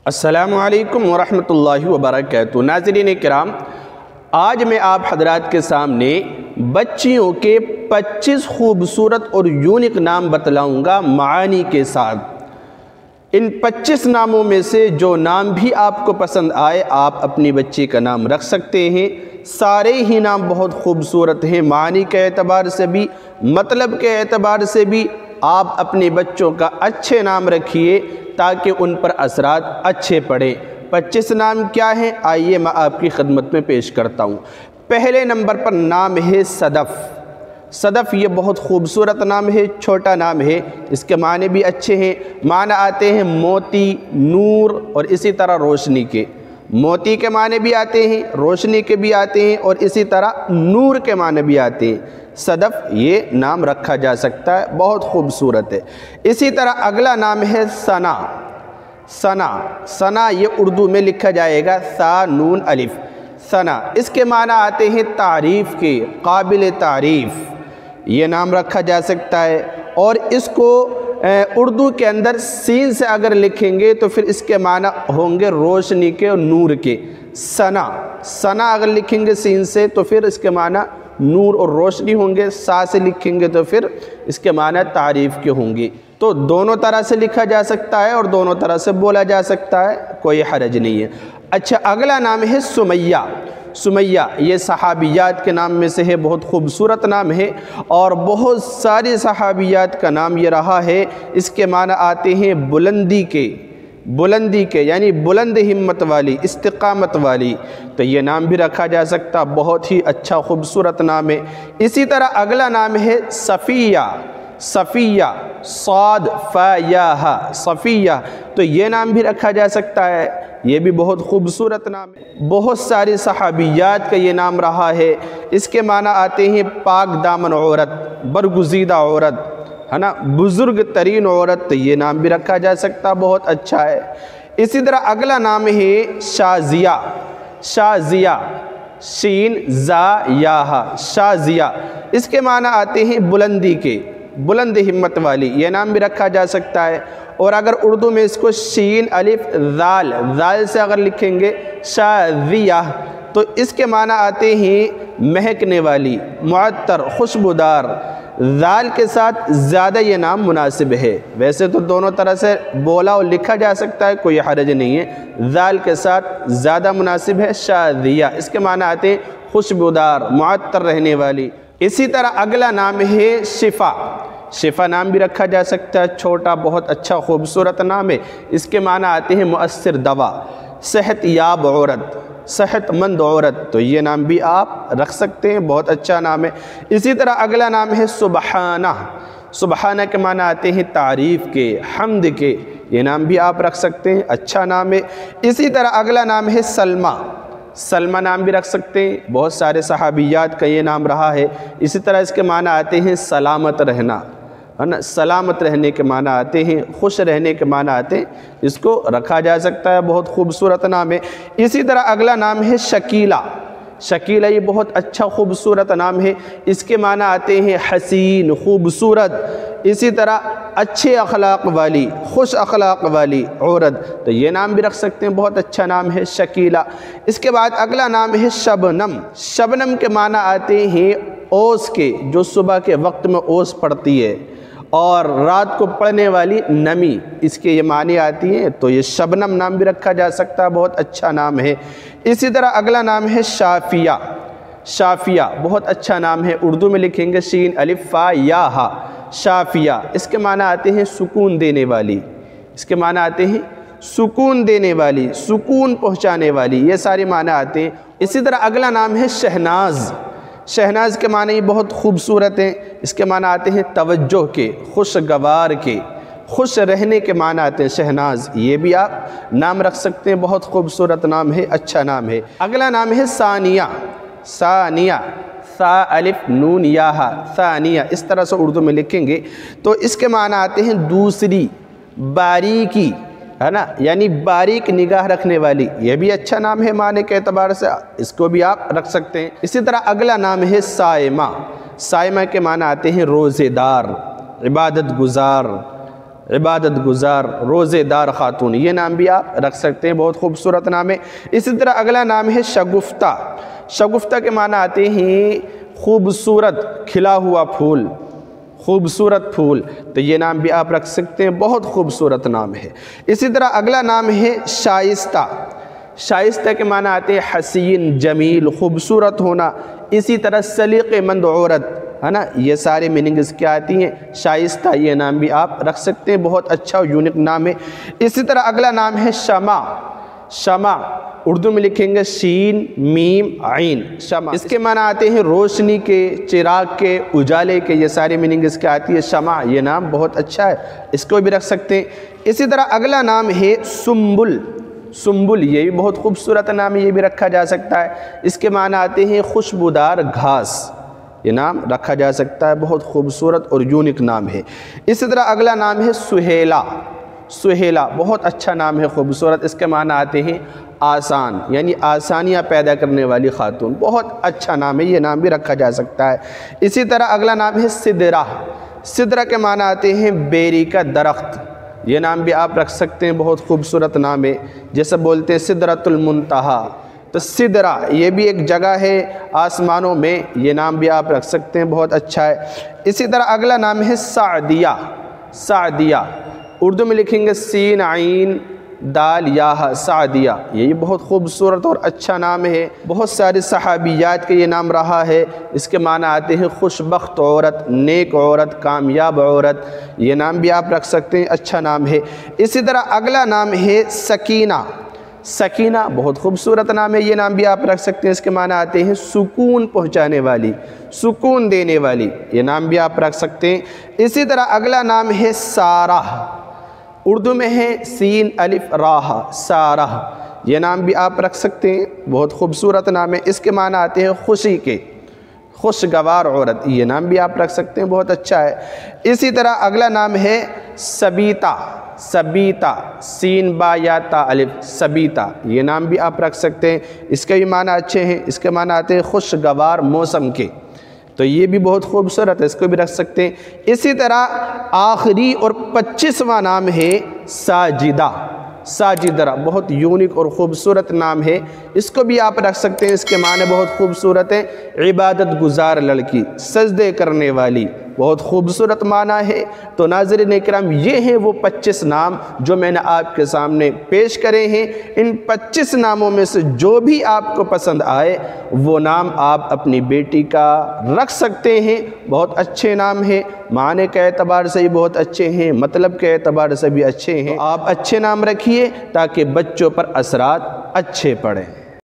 السلام علیکم ورحمۃ اللہ وبرکاتہ۔ ناظرین کرام، آج میں آپ حضرات کے سامنے بچیوں کے 25 خوبصورت اور یونیک نام بتلاؤں گا معانی کے ساتھ۔ ان 25 ناموں میں سے جو نام بھی آپ کو پسند آئے آپ اپنی بچی کا نام رکھ سکتے ہیں۔ سارے ہی نام بہت خوبصورت ہیں، معنی کے اعتبار سے بھی، مطلب کے اعتبار سے بھی۔ آپ اپنے بچوں کا اچھے نام رکھیے تاکہ ان پر اثرات اچھے پڑیں۔ 25 نام کیا ہیں آئیے میں آپ کی خدمت میں پیش کرتا ہوں۔ پہلے نمبر پر نام ہے صدف۔ صدف یہ بہت خوبصورت نام ہے، چھوٹا نام ہے، اس کے معنی بھی اچھے ہیں۔ معنی آتے ہیں موتی، نور اور اسی طرح روشنی کے۔ موتی کے معنی بھی آتے ہیں، روشنی کے بھی آتے ہیں اور اسی طرح نور کے معنی بھی آتے ہیں۔ صدف یہ نام رکھا جا سکتا ہے، بہت خوبصورت ہے۔ اسی طرح اگلا نام ہے ثنا۔ ثنا، ثنا یہ اردو میں لکھا جائے گا ثا نون الف، ثنا۔ اس کے معنی آتے ہیں تعریف کے، قابل تعریف، یہ نام رکھا جا سکتا ہے۔ اور اس کو اردو کے اندر سین سے اگر لکھیں گے تو پھر اس کے معنی ہوں گے روشنی کے اور نور کے۔ ثنا، ثنا اگر لکھیں گے سین سے تو پھر اس کے معنی نور اور روشنی ہوں گے، سا سے لکھیں گے تو پھر اس کے معنی تعریف کے ہوں گے۔ تو دونوں طرح سے لکھا جا سکتا ہے اور دونوں طرح سے بولا جا سکتا ہے، کوئی حرج نہیں ہے۔ اچھا، اگلا نام ہے سمیہ۔ سمیہ یہ صحابیات کے نام میں سے ہے، بہت خوبصورت نام ہے اور بہت ساری صحابیات کا نام یہ رہا ہے۔ اس کے معنی آتے ہیں بلندی کے، بلندی کے یعنی بلند ہمت والی، استقامت والی۔ تو یہ نام بھی رکھا جا سکتا، بہت ہی اچھا خوبصورت نام ہے۔ اسی طرح اگلا نام ہے صفیہ۔ صفیہ صاد فا یا ہا، صفیہ، تو یہ نام بھی رکھا جا سکتا ہے، یہ بھی بہت خوبصورت نام ہے۔ بہت ساری صحابیات کا یہ نام رہا ہے۔ اس کے معنی آتے ہیں پاک دامن عورت، برگزیدہ عورت، ہے نا، بزرگ ترین عورت، تو یہ نام بھی رکھا جا سکتا، بہت اچھا ہے۔ اسی طرح اگلا نام ہے شازیہ۔ شازیہ شین زا یا ہا، شازیہ، اس کے معنی آتے ہیں بلندی کے، بلند ہمت والی، یہ نام بھی رکھا جا سکتا ہے۔ اور اگر اردو میں اس کو شین الف ذال، ذال سے اگر لکھیں گے شاذیہ تو اس کے معنی آتے ہیں مہکنے والی، معطر، خوشبودار۔ ذال کے ساتھ زیادہ یہ نام مناسب ہے، ویسے تو دونوں طرح سے بولا اور لکھا جا سکتا ہے، کوئی حرج نہیں ہے۔ ذال کے ساتھ زیادہ مناسب ہے شاذیہ، اس کے معنی آتے ہیں خوشبودار، معطر رہنے والی۔ اسی طرح اگلا نام ہے شفا۔ شفا نام بھی رکھا جا سکتا ہے، چھوٹا، بہت اچھا خوبصورت نام ہے۔ اس کے معنی آتے ہیں مؤثر دوا، صحت یاب عورت، صحت مند عورت، تو یہ نام بھی آپ رکھ سکتے ہیں، بہت اچھا نام ہے۔ اسی طرح اگلا نام ہے سبحانہ۔ سبحانہ کے معنی آتے ہیں تعریف کے، حمد کے، یہ نام بھی آپ رکھ سکتے ہیں، اچھا نام ہے۔ اسی طرح اگلا نام ہے سلمہ۔ سلمہ نام بھی رکھ سکتے ہیں، بہت سارے صحابیات کا یہ نام رہا ہے۔ اسی طرح اس کے معنی آتے ہیں سلامت رہنا، ہے نا، سلامت رہنے کے معنی آتے ہیں، خوش رہنے کے معنی آتے ہیں، اس کو رکھا جا سکتا ہے، بہت خوبصورت نام ہے۔ اسی طرح اگلا نام ہے شکیلہ۔ شکیلہ یہ بہت اچھا خوبصورت نام ہے، اس کے معنی آتے ہیں حسین، خوبصورت، اسی طرح اچھے اخلاق والی، خوش اخلاق والی عورت، تو یہ نام بھی رکھ سکتے ہیں، بہت اچھا نام ہے شکیلہ۔ اس کے بعد اگلا نام ہے شبنم۔ شبنم کے معنی آتے ہیں اوس کے، جو صبح کے وقت میں اوس پڑتی ہے اور رات کو پڑنے والی نمی، اس کے یہ معنی آتی ہیں، تو یہ شبنم نام بھی رکھا جا سکتا ہے، بہت اچھا نام ہے۔ اسی طرح اگلا نام ہے شافیہ۔ شافیہ بہت اچھا نام ہے، اردو میں لکھیں گے شین الف فا یا ہا، شافیہ، اس کے معنی آتے ہیں سکون دینے والی، اس کے معنی آتے ہیں سکون دینے والی، سکون پہنچانے والی، یہ سارے معنی آتے ہیں۔ اسی طرح اگلا نام ہے شہناز۔ شہناز کے معنی بہت خوبصورت ہیں، اس کے معنی آتے ہیں توجہ کے، خوشگوار کے، خوش رہنے کے معنی آتے ہیں شہناز، یہ بھی آپ نام رکھ سکتے ہیں، بہت خوبصورت نام ہے، اچھا نام ہے۔ اگلا نام ہے ثانیہ۔ ثانیہ سا الف نون یا ہا، ثانیہ، اس طرح سے اردو میں لکھیں گے تو اس کے معنی آتے ہیں دوسری، باریکی، ہے نا، یعنی باریک نگاہ رکھنے والی، یہ بھی اچھا نام ہے معنی کے اعتبار سے، اس کو بھی آپ رکھ سکتے ہیں۔ اسی طرح اگلا نام ہے صائمہ۔ صائمہ کے معنی آتے ہیں روزے دار، عبادت گزار، عبادت گزار، روزے دار خاتون، یہ نام بھی آپ رکھ سکتے ہیں، بہت خوبصورت نام ہے۔ اسی طرح اگلا نام ہے شگفتہ۔ شگفتہ کے معنی آتے ہیں خوبصورت کھلا ہوا پھول، خوبصورت پھول، تو یہ نام بھی آپ رکھ سکتے ہیں، بہت خوبصورت نام ہے۔ اسی طرح اگلا نام ہے شائستہ۔ شائستہ کے معنی آتے ہیں حسین، جمیل، خوبصورت ہونا۔ اسی طرح سلیقہ مند عورت، ہے نا، یہ سارے میننگز کیا آتی ہیں؟ شائستہ، یہ نام بھی آپ رکھ سکتے ہیں، بہت اچھا اور یونیک نام ہے۔ اسی طرح اگلا نام ہے شمع۔ شمع اردو میں لکھیں گے شین میم عین، شمع، اس کے معنی آتے ہیں روشنی کے، چراغ کے، اجالے کے، یہ سارے میننگز کیا آتی ہے؟ شمع، یہ نام بہت اچھا ہے، اس کو بھی رکھ سکتے ہیں۔ اسی طرح اگلا نام ہے سنبل۔ سنبل یہ بھی بہت خوبصورت نام ہے، یہ بھی رکھا جا سکتا ہے، اس کے معنی آتے ہیں خوشبودار گھاس، یہ نام رکھا جا سکتا ہے، بہت خوبصورت اور یونیک نام ہے۔ اسی طرح اگلا نام ہے سہیلا۔ سہیلا بہت اچھا نام ہے، خوبصورت، اس کے معنی آتے ہیں آسان، یعنی آسانیاں پیدا کرنے والی خاتون، بہت اچھا نام ہے، یہ نام بھی رکھا جا سکتا ہے۔ اسی طرح اگلا نام ہے سدرہ۔ سدرہ کے معنی آتے ہیں بیری کا درخت، یہ نام بھی آپ رکھ سکتے ہیں، بہت خوبصورت نام ہے، جیسے بولتے ہیں سدرۃ المنتہا، تو سدرہ یہ بھی ایک جگہ ہے آسمانوں میں، یہ نام بھی آپ رکھ سکتے ہیں، بہت اچھا ہے۔ اسی طرح اگلا نام ہے سعدیہ۔ سعدیہ اردو میں لکھیں گے سین عین دال یاہ، سعدیہ، یہ بہت خوبصورت اور اچھا نام ہے، بہت سارے صحابیات کا یہ نام رہا ہے، اس کے معنی آتے ہیں خوش بخت عورت، نیک عورت، کامیاب عورت، یہ نام بھی آپ رکھ سکتے ہیں، اچھا نام ہے۔ اسی طرح اگلا نام ہے سکینہ۔ سکینہ بہت خوبصورت نام ہے، یہ نام بھی آپ رکھ سکتے ہیں، اس کے معنی آتے ہیں سکون پہنچانے والی، سکون دینے والی، یہ نام بھی آپ رکھ سکتے ہیں۔ اسی طرح اگلا نام ہے سارہ۔ اردو میں ہے سین الف راہ، سارہ، یہ نام بھی آپ رکھ سکتے ہیں، بہت خوبصورت نام ہے، اس کے معنی آتے ہیں خوشی کے، خوشگوار عورت، یہ نام بھی آپ رکھ سکتے ہیں، بہت اچھا ہے۔ اسی طرح اگلا نام ہے سبیتا۔ سبیتا سین با یا تا الف، سبیتا، یہ نام بھی آپ رکھ سکتے ہیں، اس کے بھی معنی اچھے ہیں، اس کے معنی آتے ہیں خوشگوار موسم کے، تو یہ بھی بہت خوبصورت ہے، اس کو بھی رکھ سکتے ہیں۔ اسی طرح آخری اور 25واں نام ہے ساجدہ۔ ساجدہ بہت یونیک اور خوبصورت نام ہے، اس کو بھی آپ رکھ سکتے ہیں، اس کے معنی بہت خوبصورت ہیں، عبادت گزار لڑکی، سجدے کرنے والی، بہت خوبصورت معنی ہے۔ تو ناظرین اکرام، یہ ہیں وہ 25 نام جو میں نے آپ کے سامنے پیش کرے ہیں۔ ان 25 ناموں میں سے جو بھی آپ کو پسند آئے وہ نام آپ اپنی بیٹی کا رکھ سکتے ہیں، بہت اچھے نام ہیں، معنی کے اعتبار سے بھی بہت اچھے ہیں، مطلب کے اعتبار سے بھی اچھے ہیں۔ آپ اچھے نام رکھیے تاکہ بچوں پر اثرات اچھے پڑیں۔